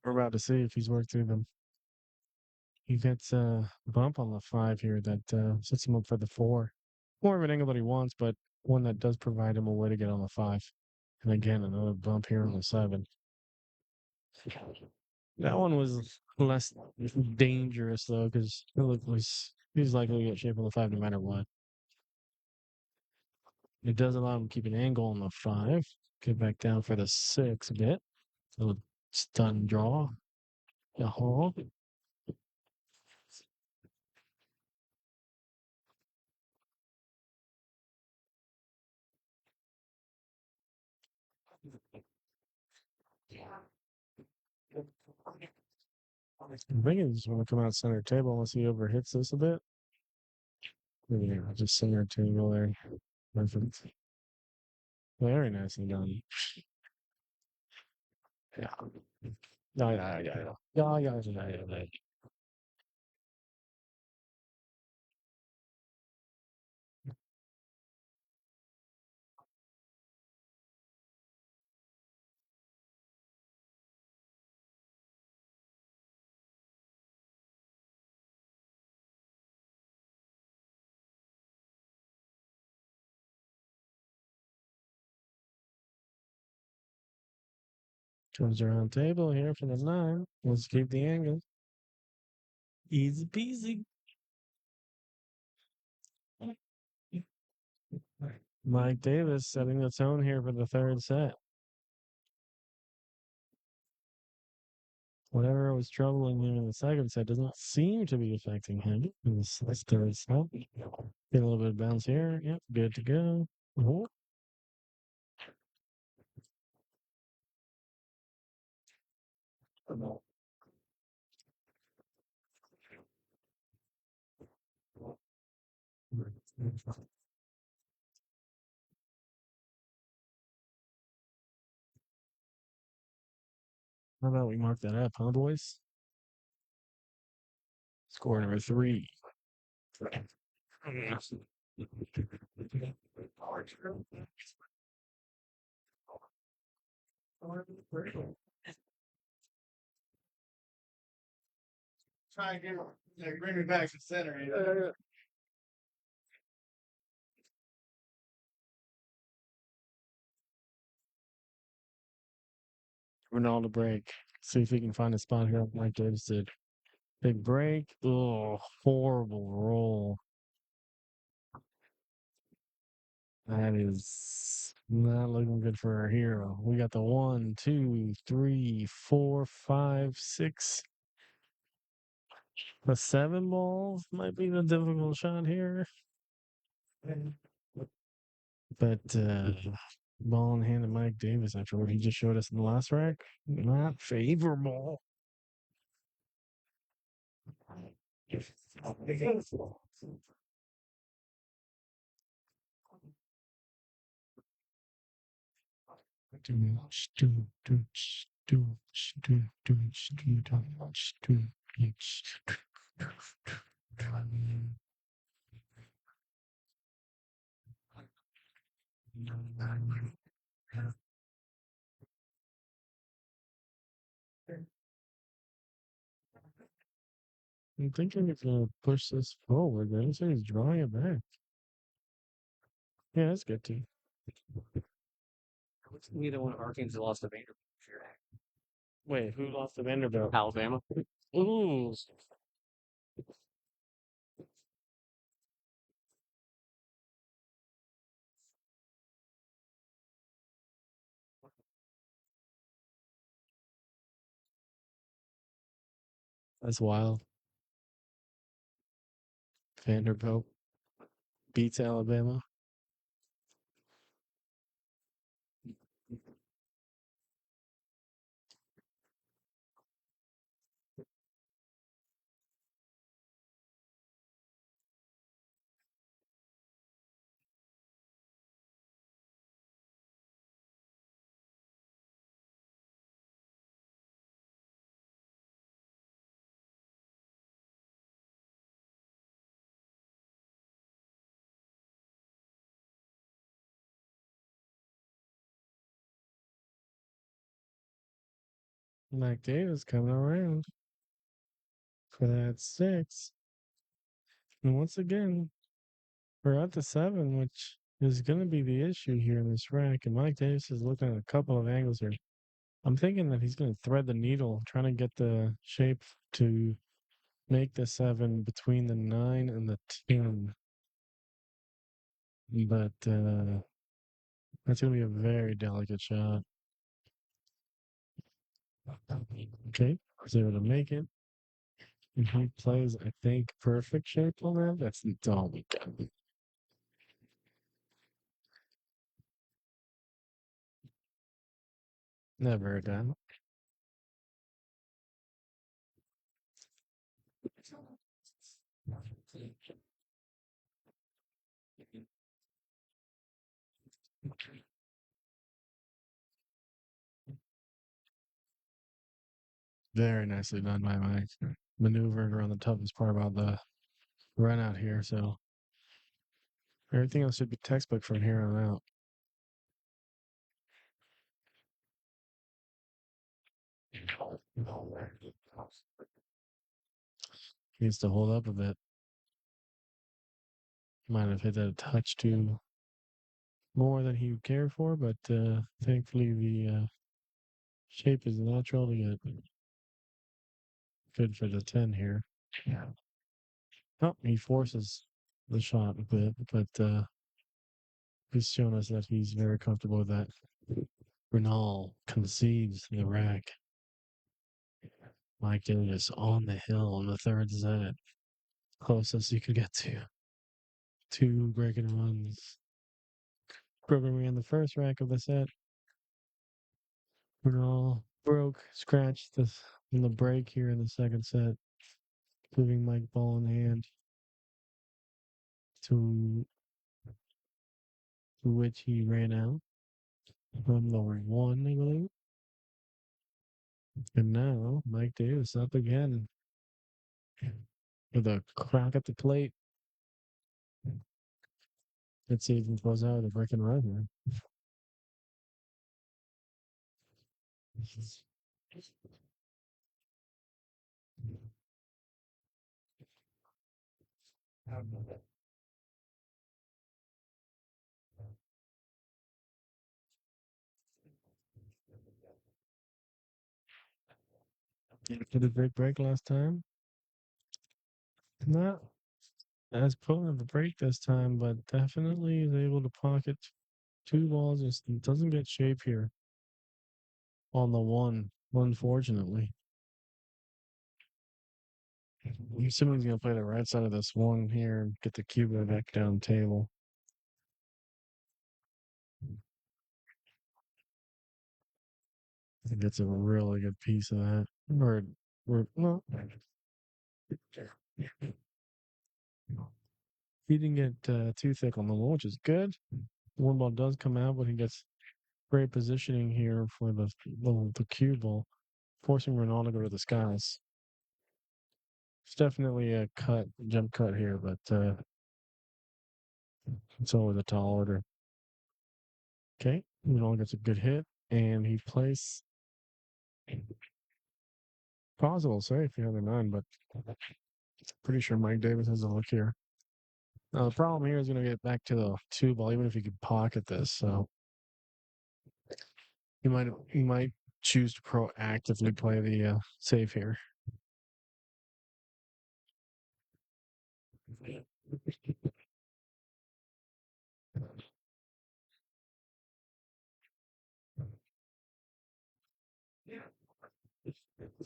[SPEAKER 1] We're about to see if he's worked through them. He gets a bump on the 5 here that sets him up for the 4. More of an angle that he wants, but one that does provide him a way to get on the 5. And again, another bump here on the 7. That one was less dangerous though, because he's likely to get shape on the 5 no matter what. It does allow him to keep an angle on the 5. Get back down for the 6 a bit. A little stun draw. A haul. I think he's going to come out center table unless he overhits this a bit. Yeah, just center table there. Perfect. Very nicely done. Yeah. Yeah. Comes around table here for the 9. Let's keep the angle. Easy peasy. Mike Davis setting the tone here for the third set. Whatever was troubling him in the second set doesn't seem to be affecting him in this third set. Get a little bit of bounce here. Yep, good to go. Oh. How about we mark that up, huh, boys? Score number 3. Try and bring me back to center. Ronaldo break. See if he can find a spot here like Davis did. Big break. Oh, horrible roll. That is not looking good for our hero. We got the 1, 2, 3, 4, 5, 6. The 7 ball might be the difficult shot here. But ball in hand to Mike Davis after what he just showed us in the last rack. Not favorable. I'm thinking it's gonna push this forward. Then so he's drawing it back. Yeah, that's good too.
[SPEAKER 2] Neither one of our teams lost a Vanderbilt.
[SPEAKER 1] Wait, who lost to Vanderbilt?
[SPEAKER 2] Alabama.
[SPEAKER 1] Ooh, that's wild. Vanderbilt beats Alabama. Mike Davis coming around for that 6. And once again, we're at the 7, which is going to be the issue here in this rack. And Mike Davis is looking at a couple of angles here. I'm thinking that he's going to thread the needle, trying to get the shape to make the 7 between the 9 and the 10. But that's going to be a very delicate shot. Okay, was able to make it. And he plays, I think, perfect shape on that. That's oh my god. Never again. Very nicely done by Mike. Maneuvered around the toughest part about the run out here. So everything else should be textbook from here on out. He needs to hold up a bit. Might have hit that a touch too more than he would care for, but thankfully the shape is natural to get good for the 10 here. Oh, he forces the shot a bit, but he's shown us that he's very comfortable with that. Runal concedes the rack. Mike Davis on the hill on the third set. Closest you could get to 2 breaking runs. Programming in the first rack of the set. Runal broke, scratched in the break here in the second set, giving Mike ball in hand. To which he ran out from the 1, I believe. And now Mike Davis up again with a crack at the plate. Let's see if he can close out with a breaking run here. Did a big break last time. Not as potent of a break this time, but definitely is able to pocket two balls. Just doesn't get shape here on the one, unfortunately. I'm assuming he's gonna play the right side of this one here and get the cube back down table. I think that's a really good piece of that. Or well, he didn't get too thick on the one, which is good. One ball does come out, but he gets great positioning here for the cue ball, forcing Ronaldo to go to the skies. It's definitely a jump cut here, but it's always a tall order. Okay, Ronaldo gets a good hit, and he plays possible save the other nine, but pretty sure Mike Davis has a look here. Now the problem here is going to get back to the two ball, even if he could pocket this. So he might choose to proactively play the save here.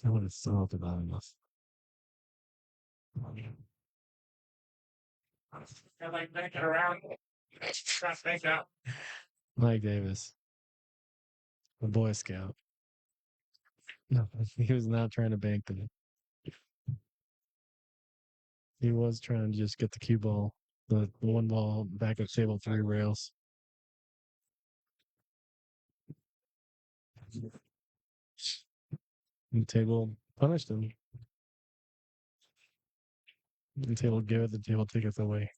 [SPEAKER 1] I would have thought about enough.
[SPEAKER 2] I like make it around. Try to think out.
[SPEAKER 1] Mike Davis, a Boy Scout. No, he was not trying to bank them. He was trying to just get the cue ball, the one ball back at table three rails. And the table punished him. The table give it, the table take it away.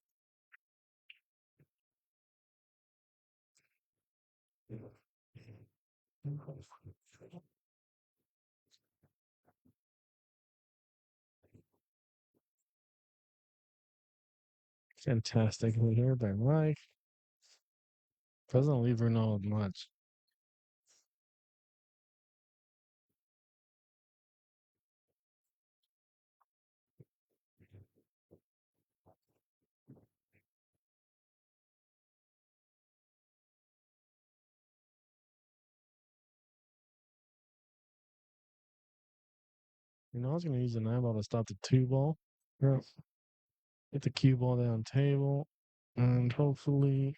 [SPEAKER 1] Fantastic here by Mike. Doesn't leave Ronaldo much. Ronaldo's going to use the 9 ball to stop the 2 ball. Get the cue ball down table. And hopefully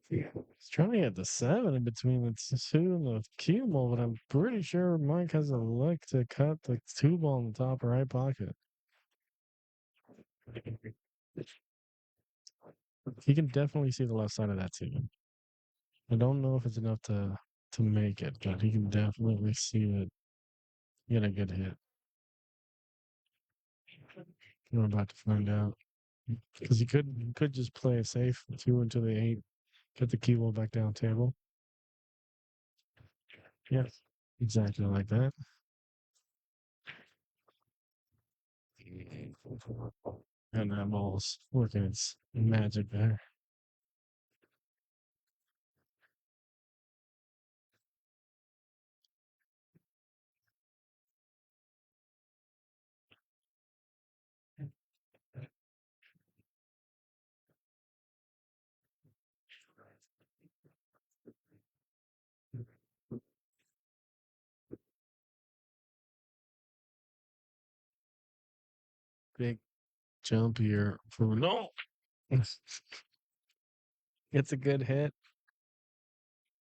[SPEAKER 1] he's trying to get the 7 in between the 2 and the cue ball, but I'm pretty sure Mike has a look to cut the 2 ball in the top right pocket. He can definitely see the left side of that too. I don't know if it's enough to make it, but he can definitely see it. Get a good hit. We're about to find out because he could just play a safe 2 into the 8, get the key ball back down table. Yeah, exactly like that. And that ball's working its magic there. Big jump here for no. It's a good hit.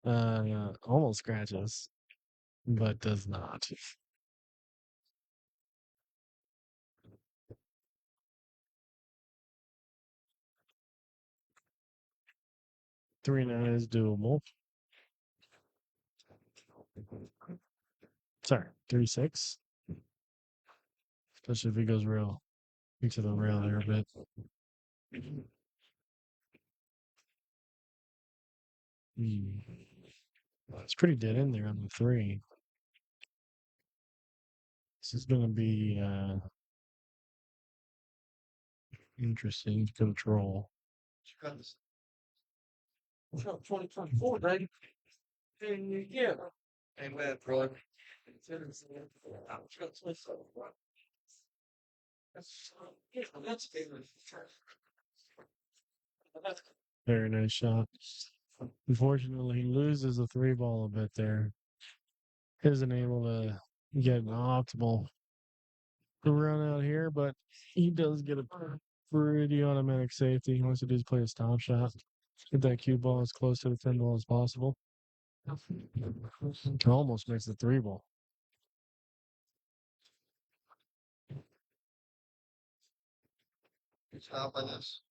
[SPEAKER 1] Almost scratches, but does not. 3-9 is doable. Sorry, 3-6. Especially if he goes real into the rail there a bit. It's pretty dead in there on the 3. This is going to be interesting to control.
[SPEAKER 2] 2024, baby. Yeah. Amen, bro.
[SPEAKER 1] Very nice shot. Unfortunately, he loses the 3 ball a bit there. Isn't able to get an optimal run out here, but he does get a pretty automatic safety. He wants to do is play a stop shot. Get that cue ball as close to the 10 ball as possible. Almost makes the 3 ball.
[SPEAKER 3] Stop by this.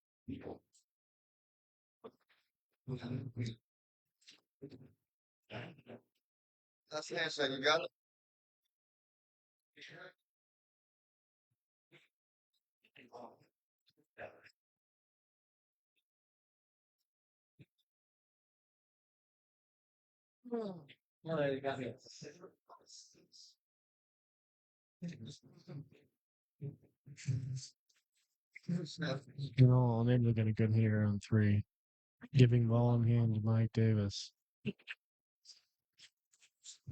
[SPEAKER 3] That's the answer. You got it.
[SPEAKER 1] You know, unable to get a good hitter on 3. Giving ball in hand to Mike Davis.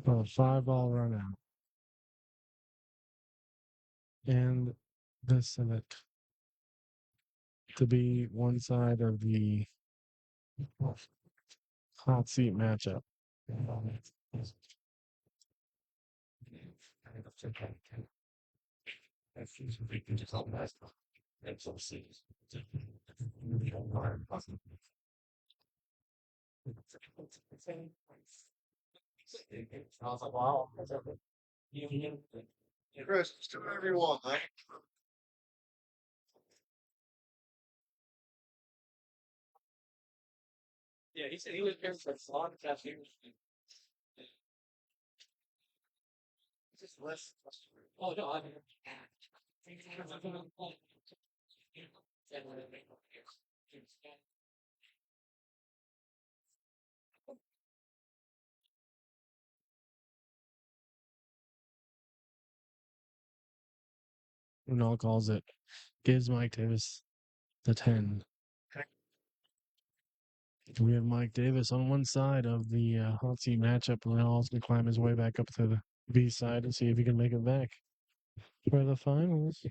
[SPEAKER 1] A 5 ball run out. And this of it to be one side of the hot seat matchup.
[SPEAKER 3] Chris, just do whatever you want, man.
[SPEAKER 2] Yeah, he said he was here for a long time. Just less. Oh no, I mean.
[SPEAKER 1] Runal calls it. Gives Mike Davis the 10. We have Mike Davis on one side of the hot seat matchup. Runal's going to climb his way back up to the B side and see if he can make it back for the finals.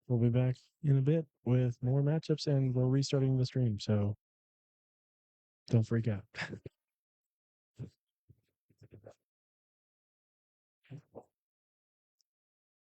[SPEAKER 1] We'll be back in a bit with more matchups, and we're restarting the stream, so don't freak out.